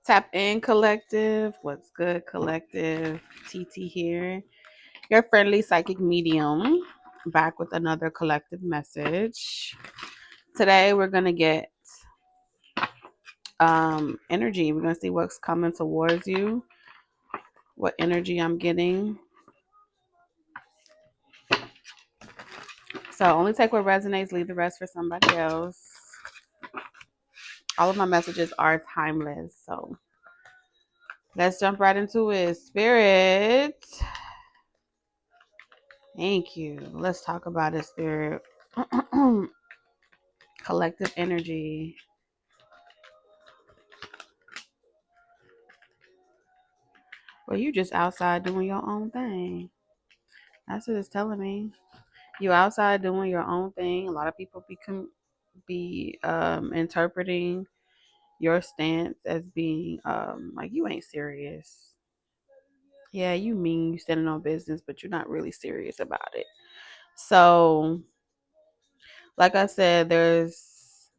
Tap in, collective. What's good, collective? TT here, your friendly psychic medium, back with another collective message. Today we're gonna get energy. We're gonna see what's coming towards you, what energy I'm getting. So only take what resonates, leave the rest for somebody else. All of my messages are timeless, so let's jump right into it. Spirit, thank you. Let's talk about it, Spirit. Collective energy. Well, you just outside doing your own thing. That's what it's telling me. You outside doing your own thing. A lot of people be interpreting your stance as being like you ain't serious. Yeah, you mean you standing on business, but you're not really serious about it. So, like I said, this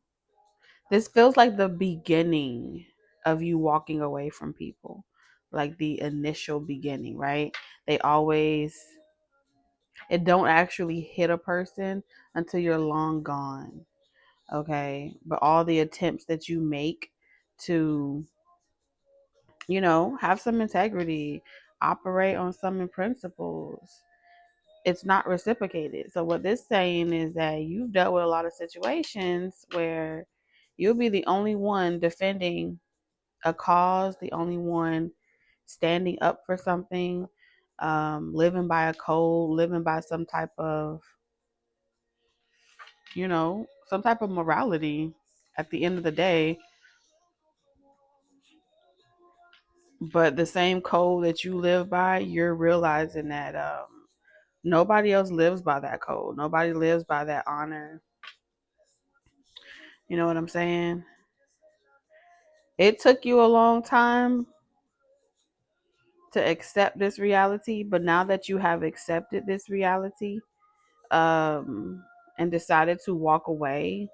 feels like the beginning of you walking away from people. Like the initial beginning, right? They always it don't actually hit a person until you're long gone. Okay. But all the attempts that you make to, have some integrity, operate on some principles, it's not reciprocated. So what this saying is that you've dealt with a lot of situations where you'll be the only one defending a cause, the only one standing up for something, living by a code, living by some type of some type of morality at the end of the day. But the same code that you live by, you're realizing that nobody else lives by that code. Nobody lives by that honor. You know what I'm saying? It took you a long time to accept this reality, but now that you have accepted this reality, and decided to walk away,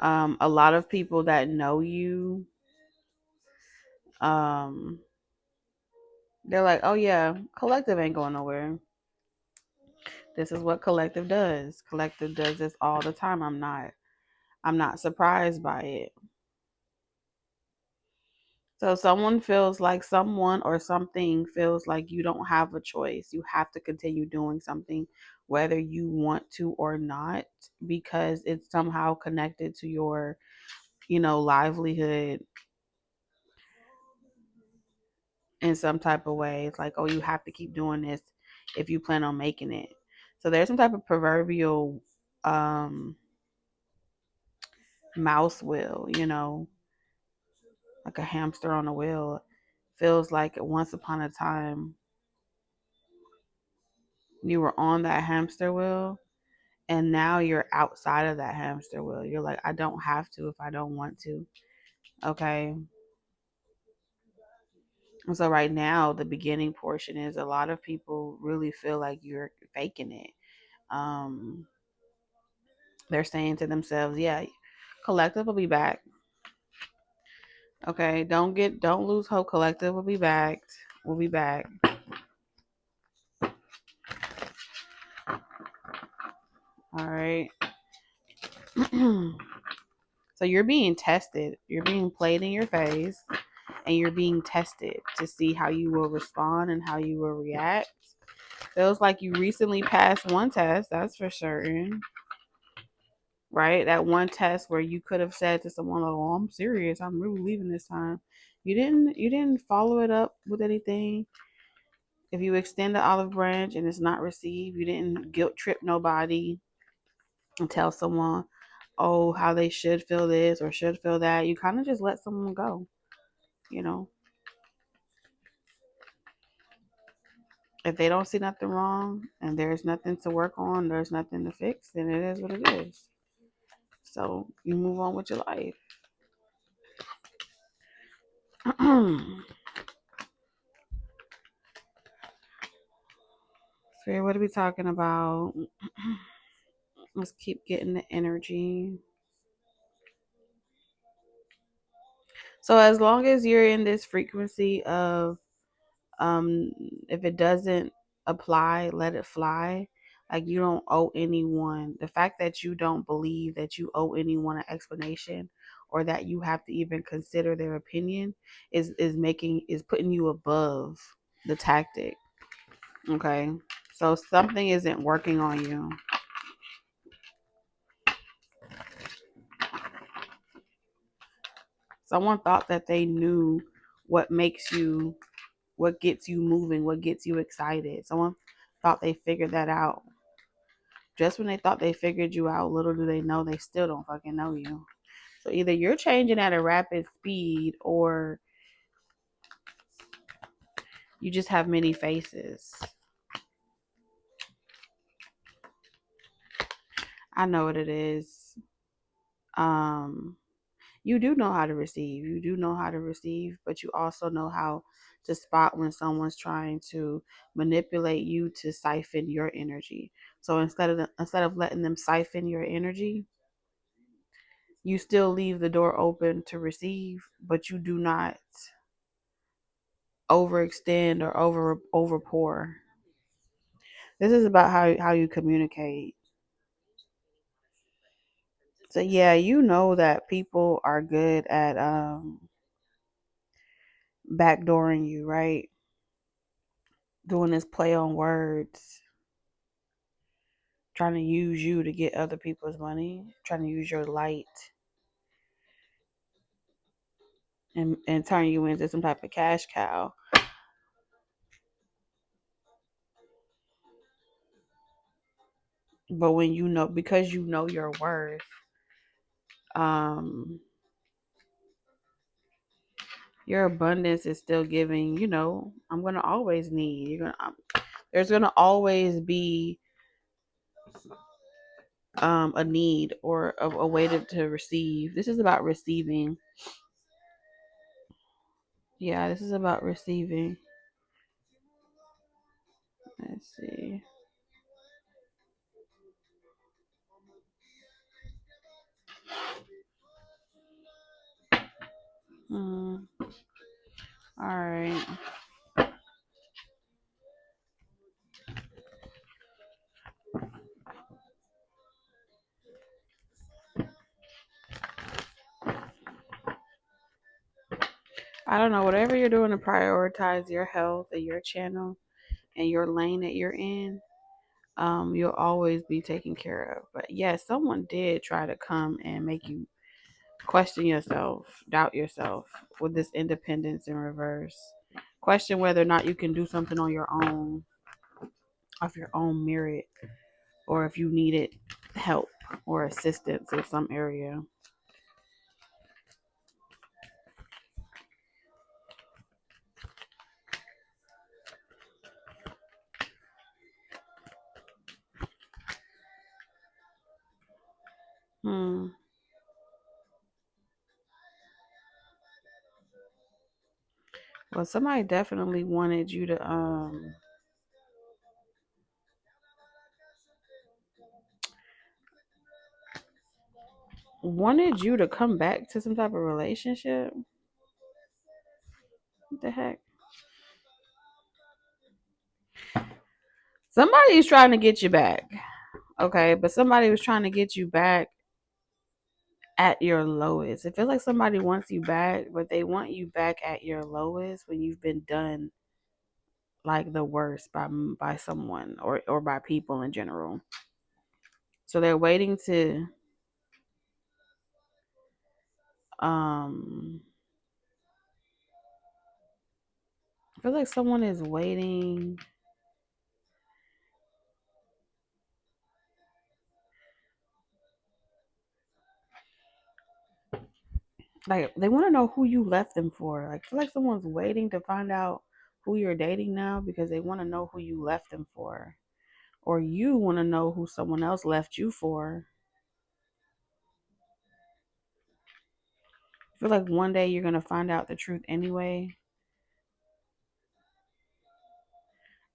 a lot of people that know you, um, they're like, oh yeah, collective ain't going nowhere. This is what collective does. Collective does this all the time. I'm not surprised by it. So someone or something feels like you don't have a choice. You have to continue doing something whether you want to or not, because it's somehow connected to your, livelihood in some type of way. It's like, oh, you have to keep doing this if you plan on making it. So there's some type of proverbial mouse wheel, like a hamster on a wheel. Feels like once upon a time you were on that hamster wheel and now you're outside of that hamster wheel. You're like, I don't have to if I don't want to. Okay. And so right now, the beginning portion is a lot of people really feel like you're faking it. Um, they're saying to themselves, yeah, collective will be back. Okay. Don't lose hope. Collective will be back. We'll be back. All right. So you're being tested. You're being played in your face and you're being tested to see how you will respond and how you will react. Feels like you recently passed one test, that's for certain. Right? That one test where you could have said to someone, "Oh, I'm serious. I'm really leaving this time." You didn't follow it up with anything. If you extend the olive branch and it's not received, you didn't guilt trip nobody and tell someone, oh, how they should feel this or should feel that. You kind of just let someone go, you know. If they don't see nothing wrong and there's nothing to work on, there's nothing to fix, then it is what it is. So you move on with your life. Spirit, what are we talking about? Let's keep getting the energy. So as long as you're in this frequency of if it doesn't apply, let it fly. Like, you don't owe anyone. The fact that you don't believe that you owe anyone an explanation, or that you have to even consider their opinion, is putting you above the tactic. Okay. So something isn't working on you. Someone thought that they knew what makes you, what gets you moving, what gets you excited. Someone thought they figured that out. Just when they thought they figured you out, little do they know they still don't fucking know you. So either you're changing at a rapid speed, or you just have many faces. I know what it is. You do know how to receive. You do know how to receive, but you also know how to spot when someone's trying to manipulate you to siphon your energy. So instead of letting them siphon your energy, you still leave the door open to receive, but you do not overextend or over pour. This is about how you communicate. So yeah, you know that people are good at backdooring you, right? Doing this play on words, trying to use you to get other people's money, trying to use your light and turn you into some type of cash cow. But when you know, because you know your worth, um, your abundance is still giving. I'm gonna always need. There's gonna always be a need or a way to receive. This is about receiving. Yeah, this is about receiving. Let's see. All right. I don't know. Whatever you're doing to prioritize your health and your channel and your lane that you're in, you'll always be taken care of. But yes, someone did try to come and make you question yourself, doubt yourself with this independence in reverse. Question whether or not you can do something on your own, off your own merit, or if you needed help or assistance in some area. Hmm. Well, somebody definitely wanted you to come back to some type of relationship. What the heck? Somebody's trying to get you back. Okay, but somebody was trying to get you back at your lowest. It feels like somebody wants you back, but they want you back at your lowest when you've been done like the worst by someone or by people in general. So they're waiting to um I feel like someone is waiting. Like, they want to know who you left them for. Like, I feel like someone's waiting to find out who you're dating now because they want to know who you left them for. Or you want to know who someone else left you for. I feel like one day you're going to find out the truth anyway.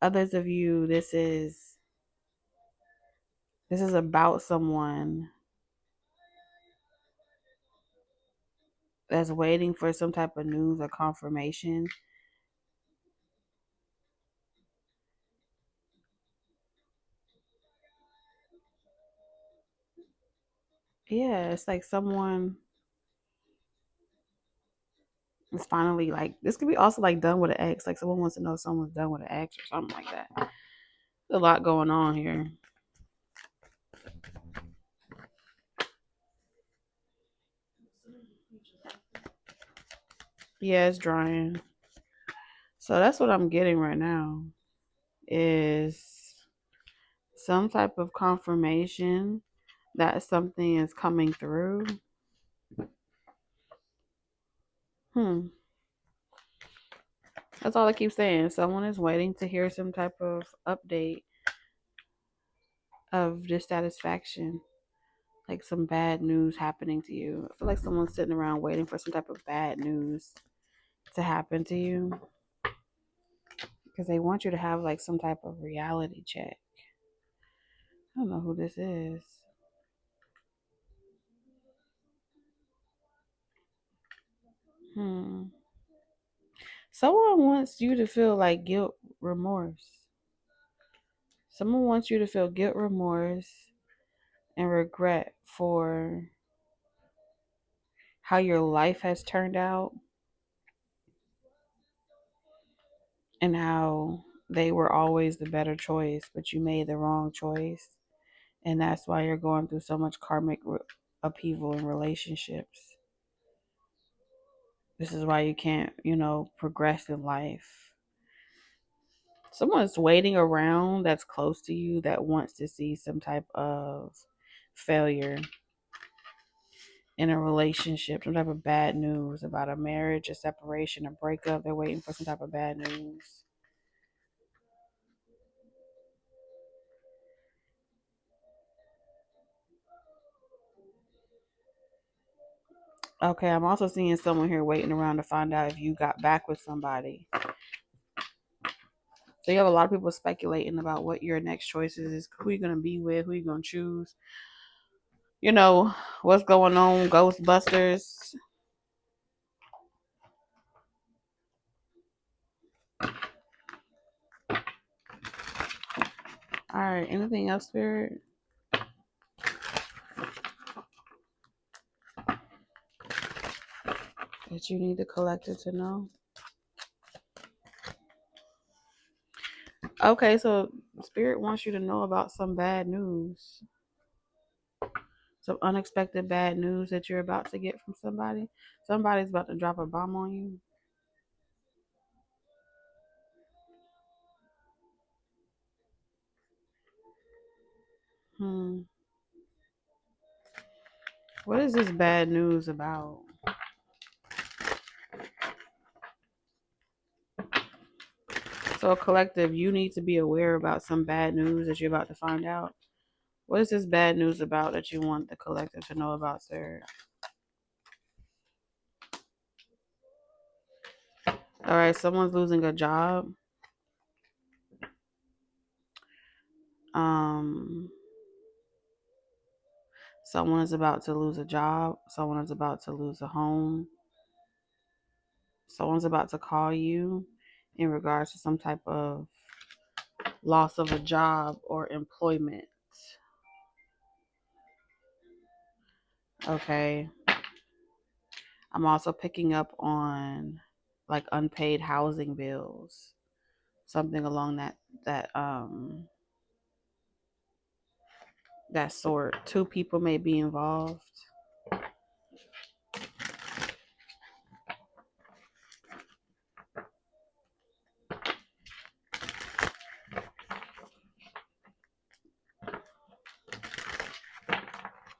Others of you, this is about someone that's waiting for some type of news or confirmation. Yeah, it's like someone is finally like, this could be also like done with an ex. Like someone wants to know if someone's done with an ex or something like that. There's a lot going on here. Yeah, it's drying. So that's what I'm getting right now is some type of confirmation that something is coming through. That's all I keep saying. Someone is waiting to hear some type of update of dissatisfaction, like some bad news happening to you. I feel like someone's sitting around waiting for some type of bad news to happen to you because they want you to have like some type of reality check. I don't know who this is. Hmm. Someone wants you to feel like guilt, remorse. Someone wants you to feel guilt, remorse, and regret for how your life has turned out and how they were always the better choice, but you made the wrong choice. And that's why you're going through so much karmic upheaval in relationships. This is why you can't, progress in life. Someone's waiting around that's close to you that wants to see some type of failure in a relationship, some type of bad news about a marriage, a separation, a breakup. They're waiting for some type of bad news. Okay, I'm also seeing someone here waiting around to find out if you got back with somebody. So you have a lot of people speculating about what your next choices is, who you're gonna be with, who you're gonna choose. What's going on, Ghostbusters. All right, anything else, Spirit, that you need the collective to know? Okay, so Spirit wants you to know about some bad news. Some unexpected bad news that you're about to get from somebody. Somebody's about to drop a bomb on you. Hmm. What is this bad news about? So, collective, you need to be aware about some bad news that you're about to find out. What is this bad news about that you want the collective to know about, sir? All right, someone's losing a job. Um, Someone is about to lose a job. Someone is about to lose a home. Someone's about to call you in regards to some type of loss of a job or employment. Okay. I'm also picking up on like unpaid housing bills. Something along that sort. Two people may be involved.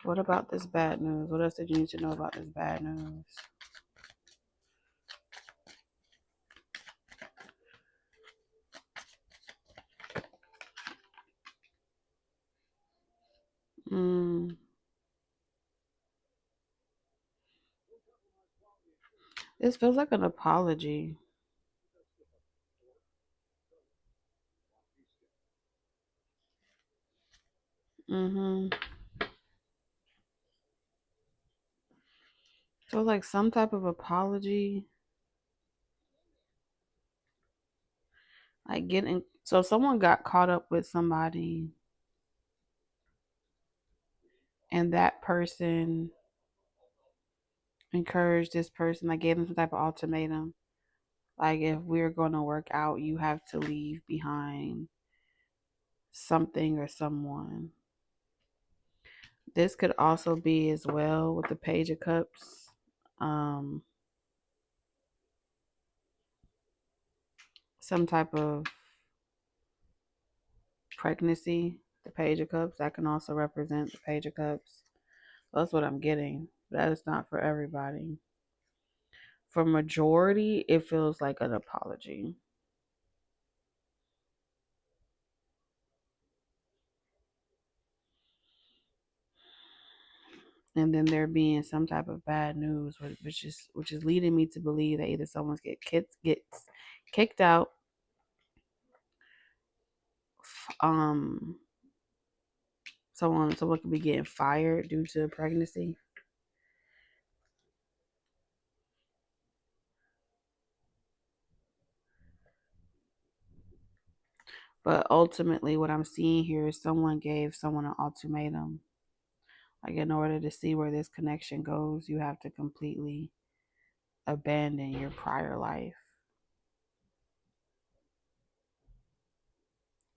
What about this bad news? What else did you need to know about this bad news? Mm, this feels like an apology. Mm-hmm. So like some type of apology. Like getting, so someone got caught up with somebody and that person encouraged this person, like gave them some type of ultimatum. Like, if we're going to work out, you have to leave behind something or someone. This could also be as well with the Page of Cups. Some type of pregnancy. The Page of Cups, that can also represent the Page of Cups. That's what I'm getting. That is not for everybody. For majority, it feels like an apology. And then there being some type of bad news, which is leading me to believe that either someone gets kicked out, um, someone could be getting fired due to pregnancy. But ultimately, what I'm seeing here is someone gave someone an ultimatum. Like, in order to see where this connection goes, you have to completely abandon your prior life.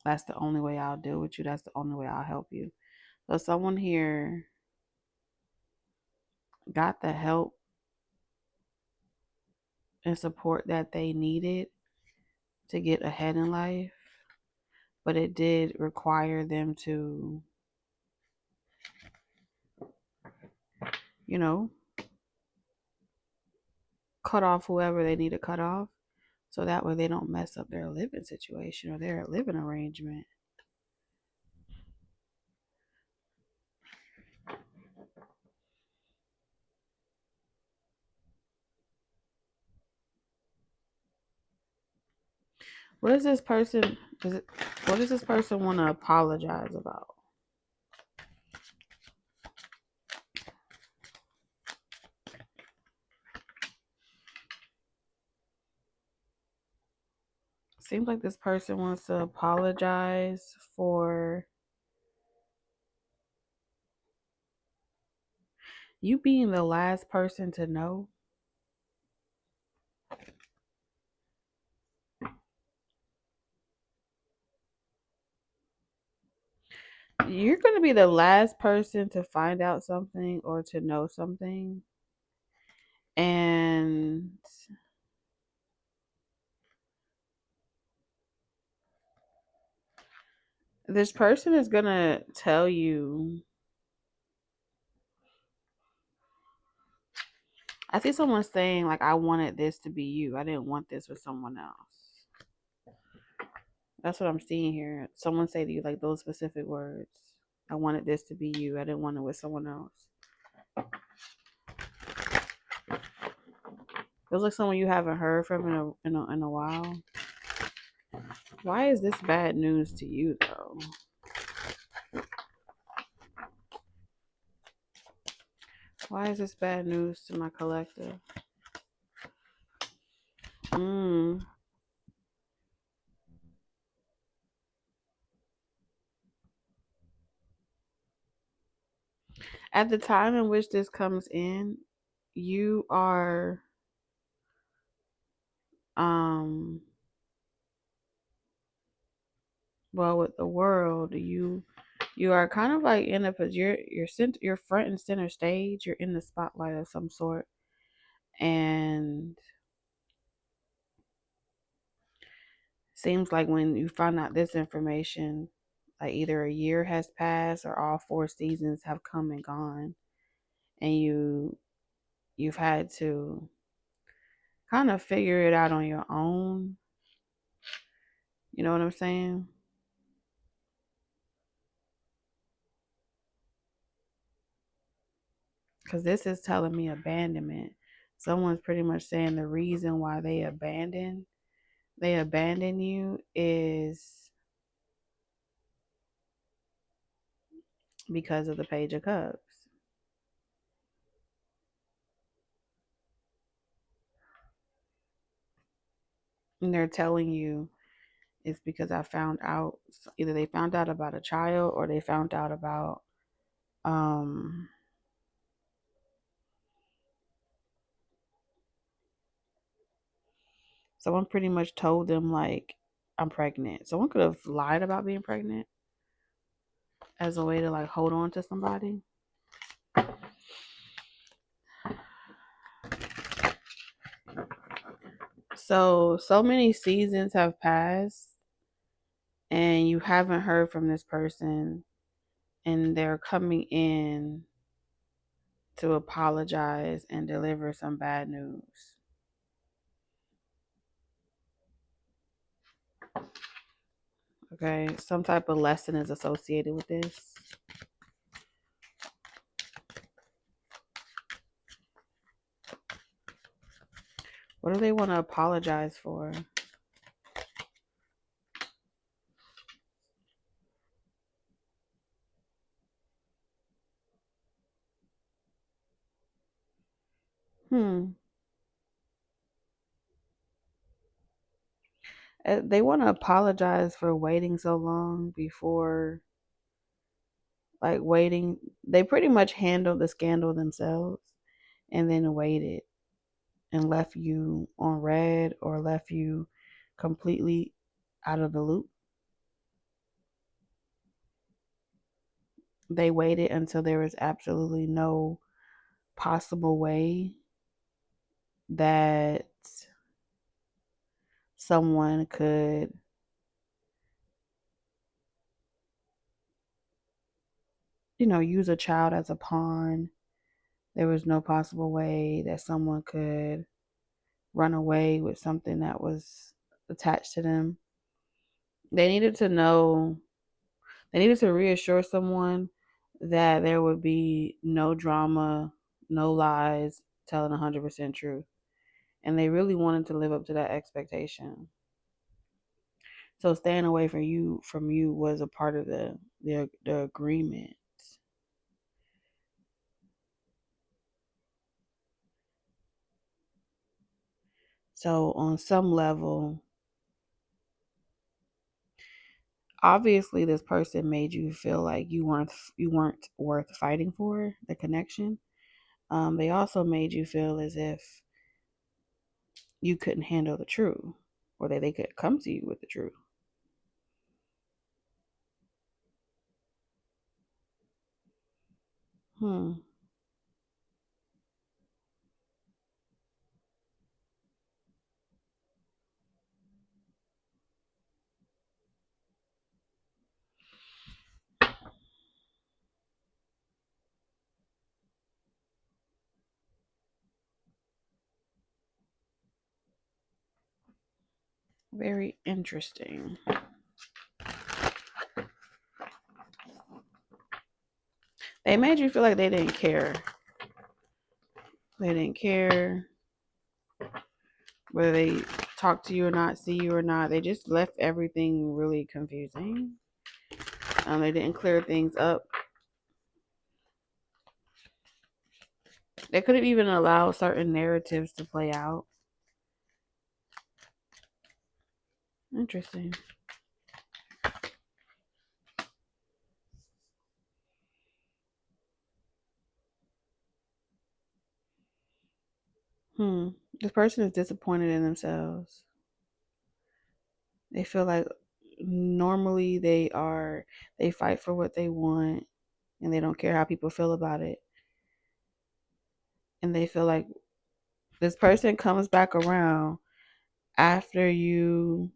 That's the only way I'll deal with you. That's the only way I'll help you. So someone here got the help and support that they needed to get ahead in life, but it did require them to, you know, cut off whoever they need to cut off, so that way they don't mess up their living situation or their living arrangement. What is this person? What does this person want to apologize about? Seems like this person wants to apologize for you being the last person to know. You're going to be the last person to find out something or to know something. And this person is going to tell you. I see someone saying, like, I wanted this to be you. I didn't want this with someone else. That's what I'm seeing here. Someone say to you, like, those specific words. I wanted this to be you. I didn't want it with someone else. Feels like someone you haven't heard from in a while. Why is this bad news to you, though? Why is this bad news to my collective? At the time in which this comes in, you are well, with the world, you are kind of like in a, you're front and center stage. You're in the spotlight of some sort, and seems like when you find out this information, like either a year has passed or all 4 seasons have come and gone, and you've had to kind of figure it out on your own. You know what I'm saying? Because this is telling me abandonment. Someone's pretty much saying the reason why they abandon you is because of the Page of Cups. And they're telling you it's because I found out, either they found out about a child or they found out about someone pretty much told them like I'm pregnant. Someone could have lied about being pregnant as a way to like hold on to somebody. So many seasons have passed and you haven't heard from this person, and they're coming in to apologize and deliver some bad news. Okay, some type of lesson is associated with this. What do they want to apologize for? They want to apologize for waiting so long before, like waiting. They pretty much handled the scandal themselves and then waited and left you on red or left you completely out of the loop. They waited until there was absolutely no possible way that someone could, use a child as a pawn. There was no possible way that someone could run away with something that was attached to them. They needed to know, they needed to reassure someone that there would be no drama, no lies, telling 100% truth. And they really wanted to live up to that expectation. So staying away from you was a part of the agreement. So on some level, obviously this person made you feel like you weren't worth fighting for the connection. They also made you feel as if you couldn't handle the truth, or that they could come to you with the truth. Hmm. Very interesting. They made you feel like they didn't care. They didn't care whether they talk to you or not, see you or not. They just left everything really confusing. They didn't clear things up. They couldn't even allow certain narratives to play out. Interesting. This person is disappointed in themselves. They feel like normally they fight for what they want and they don't care how people feel about it. And they feel like this person comes back around after you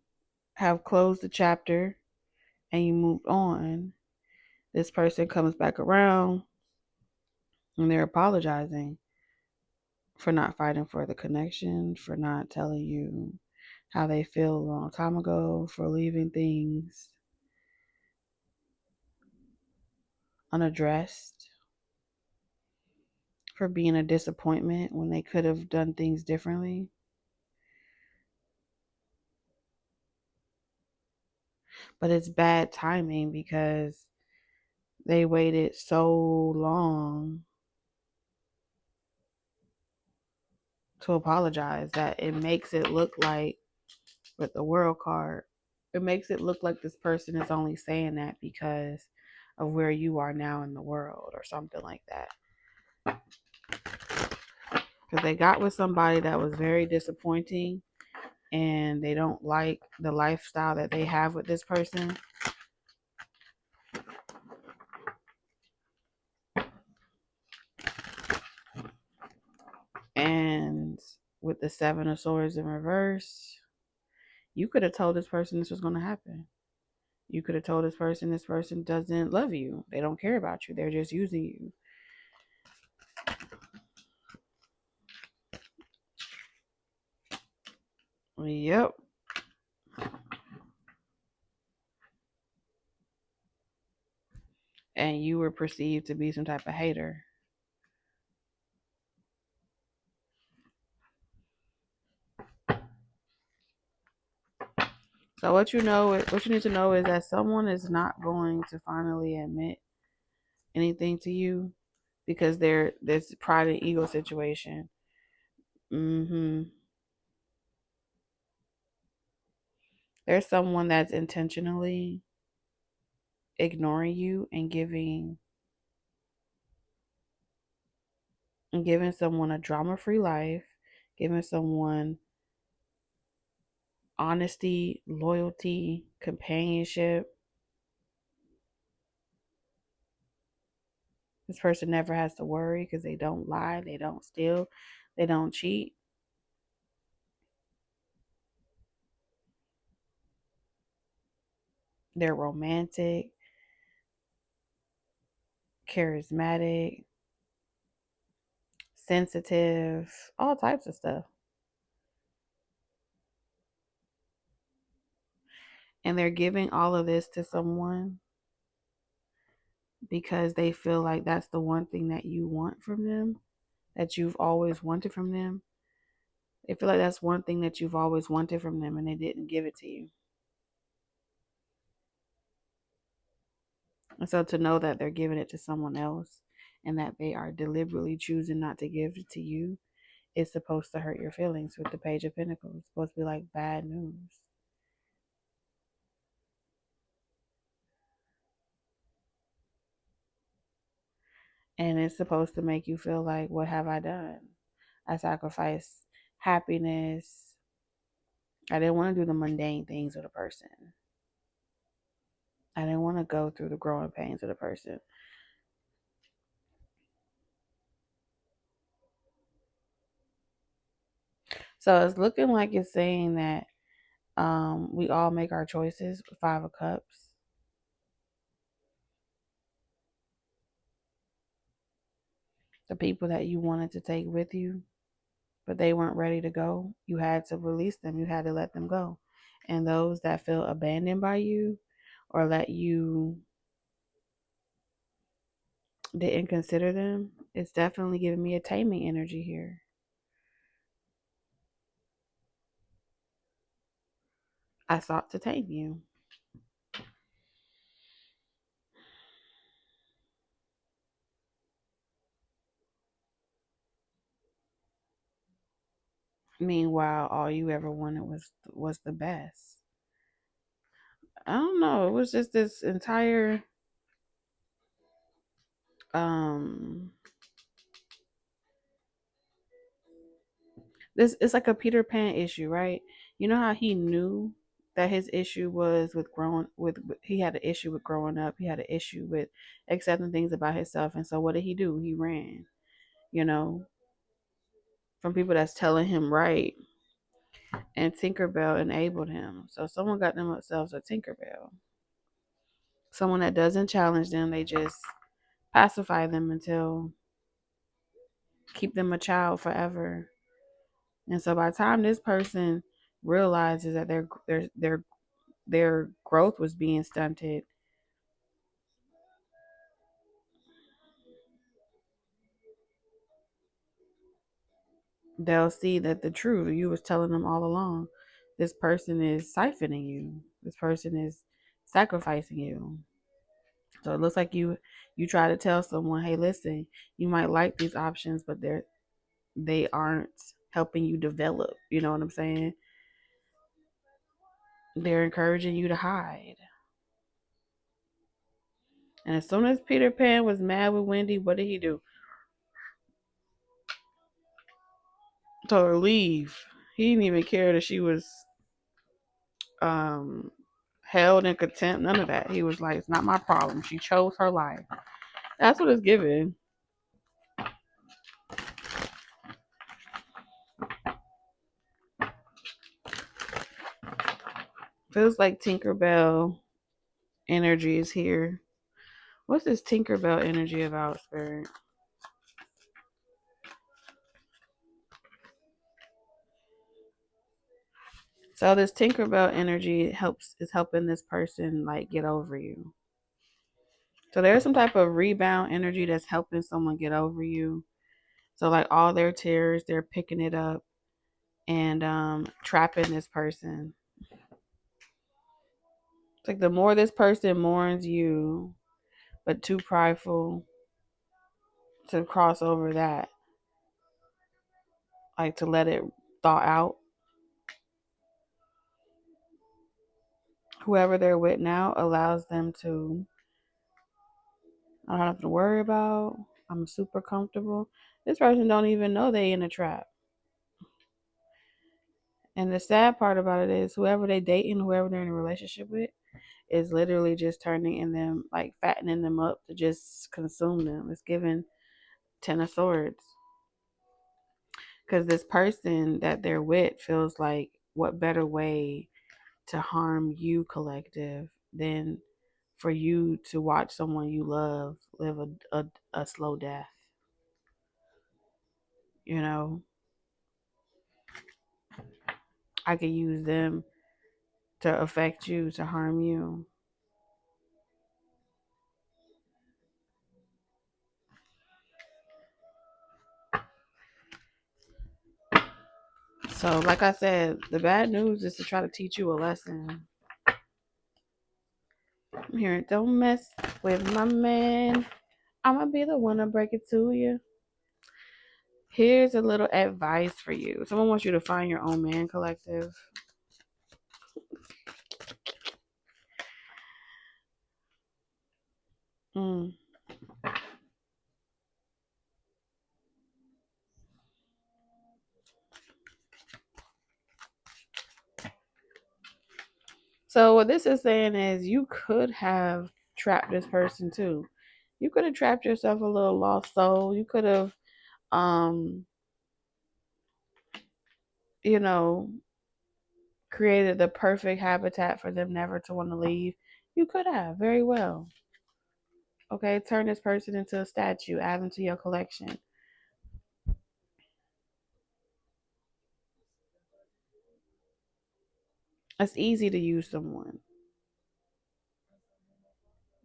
have closed the chapter and you moved on. This person comes back around and they're apologizing for not fighting for the connection, for not telling you how they feel a long time ago, for leaving things unaddressed, for being a disappointment when they could have done things differently. But it's bad timing because they waited so long to apologize that it makes it look like with the World card, it makes it look like this person is only saying that because of where you are now in the world or something like that. Because they got with somebody that was very disappointing and they don't like the lifestyle that they have with this person. And with the Seven of Swords in reverse, you could have told this person this was going to happen. You could have told this person doesn't love you. They don't care about you. They're just using you. Yep. And you were perceived to be some type of hater. So what you need to know is that someone is not going to finally admit anything to you because there's pride and ego situation. There's someone that's intentionally ignoring you and giving someone a drama-free life, giving someone honesty, loyalty, companionship. This person never has to worry because they don't lie, they don't steal, they don't cheat. They're romantic, charismatic, sensitive, all types of stuff. And they're giving all of this to someone because they feel like that's the one thing that you want from them, that you've always wanted from them. They feel like that's one thing that you've always wanted from them and they didn't give it to you. And so to know that they're giving it to someone else and that they are deliberately choosing not to give it to you is supposed to hurt your feelings with the Page of Pentacles. It's supposed to be like bad news. And it's supposed to make you feel like, what have I done? I sacrificed happiness. I didn't want to do the mundane things with a person. I didn't want to go through the growing pains with a person. So it's looking like it's saying that we all make our choices. Five of Cups. The people that you wanted to take with you, but they weren't ready to go, you had to release them. You had to let them go. And those that feel abandoned by you or that you didn't consider them, it's definitely giving me a taming energy here. I sought to tame you. Meanwhile, all you ever wanted was the best. I don't know. It was just this entire um this it's like a Peter Pan issue, right? You know how he knew that his issue was with he had an issue with growing up. He had an issue with accepting things about himself. And so what did he do? He ran, you know, from people that's telling him right. And Tinkerbell enabled him. So someone got themselves a Tinkerbell. Someone that doesn't challenge them, they just pacify them until keep them a child forever. And so by the time this person realizes that their growth was being stunted, they'll see that the truth you was telling them all along. This person is siphoning you. This person is sacrificing you. So it looks like you try to tell someone, hey, listen, you might like these options, but they aren't helping you develop. You know what I'm saying? They're encouraging you to hide. And as soon as Peter Pan was mad with Wendy, what did he do? Told her leave. He didn't even care that she was held in contempt. None of that. He was like, it's not my problem. She chose her life. That's what it's given. Feels like Tinkerbell energy is here. What's this Tinkerbell energy about, Spirit? So this Tinkerbell energy is helping this person like get over you. So there's some type of rebound energy that's helping someone get over you. So like all their tears, they're picking it up and trapping this person. It's like the more this person mourns you, but too prideful to cross over that, like to let it thaw out. Whoever they're with now allows them to, I don't have to worry about. I'm super comfortable. This person don't even know they in a trap. And the sad part about it is whoever they dating, whoever they're in a relationship with, is literally just turning in them, like fattening them up to just consume them. It's giving 10 of Swords. Because this person that they're with feels like, what better way to harm you, collective, than for you to watch someone you love live a slow death. You know, I could use them to affect you, to harm you. So, like I said, the bad news is to try to teach you a lesson. I'm hearing, don't mess with my man. I'm going to be the one to break it to you. Here's a little advice for you. Someone wants you to find your own man, collective. Mm. So what this is saying is you could have trapped this person too. You could have trapped yourself a little lost soul. You could have, you know, created the perfect habitat for them never to want to leave. You could have, very well. Okay, turn this person into a statue, add them to your collection. It's easy to use someone,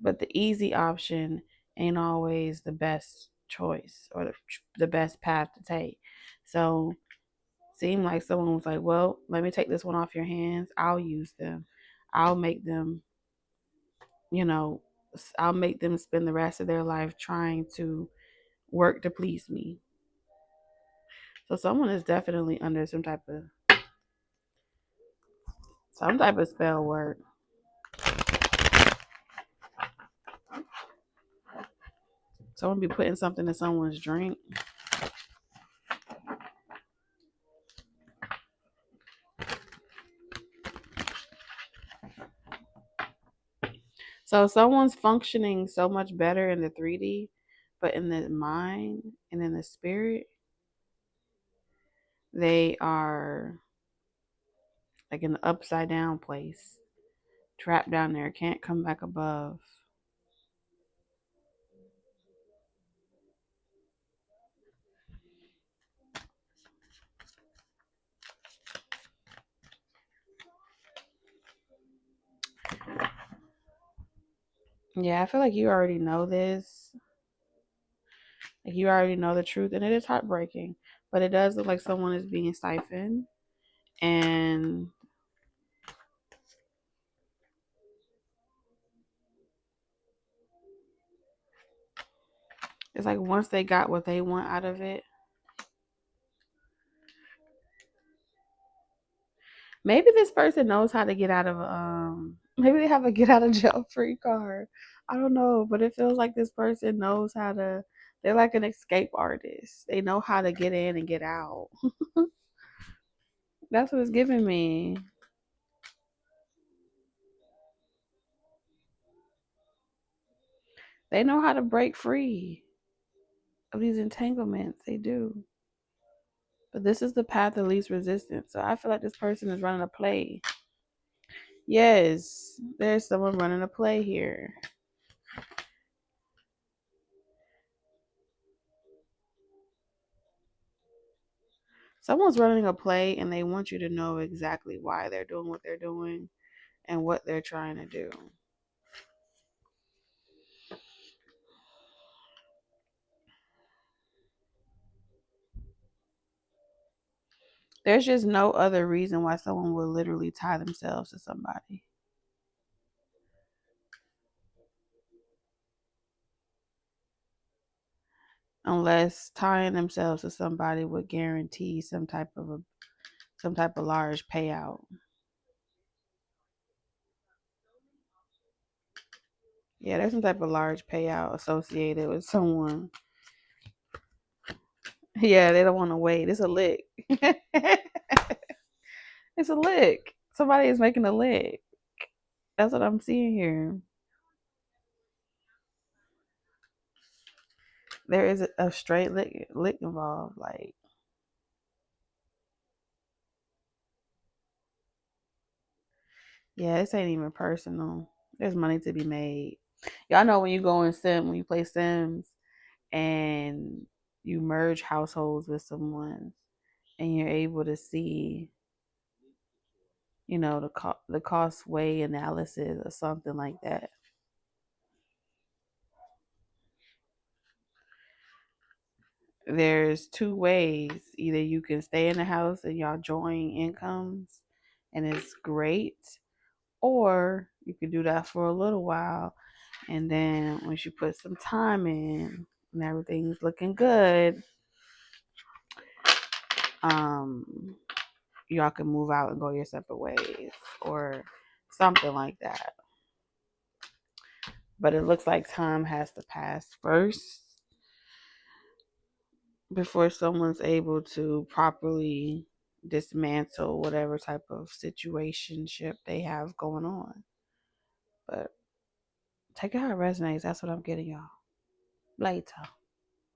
but the easy option ain't always the best choice or the best path to take. So, seemed like someone was like, well, let me take this one off your hands. I'll use them. I'll make them, you know, I'll make them spend the rest of their life trying to work to please me. So someone is definitely under some type of spell work. Someone be putting something in someone's drink. So someone's functioning so much better in the 3D, but in the mind and in the spirit, they are like in the upside down place, trapped down there, can't come back above. Yeah, I feel like you already know this. Like you already know the truth, and it is heartbreaking. But it does look like someone is being siphoned, and it's like once they got what they want out of it, Maybe this person knows how to get out of maybe they have a get out of jail free card. I don't know, but it feels like this person knows how to, they're like an escape artist. They know how to get in and get out. That's what it's giving me. They know how to break free of these entanglements. They do. But this is the path of least resistance. So I feel like this person is running a play. Yes, there's someone running a play here. Someone's running a play and they want you to know exactly why they're doing what they're doing and what they're trying to do. There's just no other reason why someone would literally tie themselves to somebody. Unless tying themselves to somebody would guarantee some type of large payout. Yeah, there's some type of large payout associated with someone. Yeah, they don't want to wait. It's a lick. It's a lick. Somebody is making a lick. That's what I'm seeing here. There is a straight lick involved. Like, yeah, this ain't even personal. There's money to be made. Y'all know when you go in when you play Sims and you merge households with someone and you're able to see, the cost way analysis or something like that. There's two ways. Either you can stay in the house and y'all join incomes and it's great, or you can do that for a little while, and then once you put some time in and everything's looking good, y'all can move out and go your separate ways or something like that. But it looks like time has to pass first before someone's able to properly dismantle whatever type of situationship they have going on. But take it how it resonates. That's what I'm getting, y'all. Later.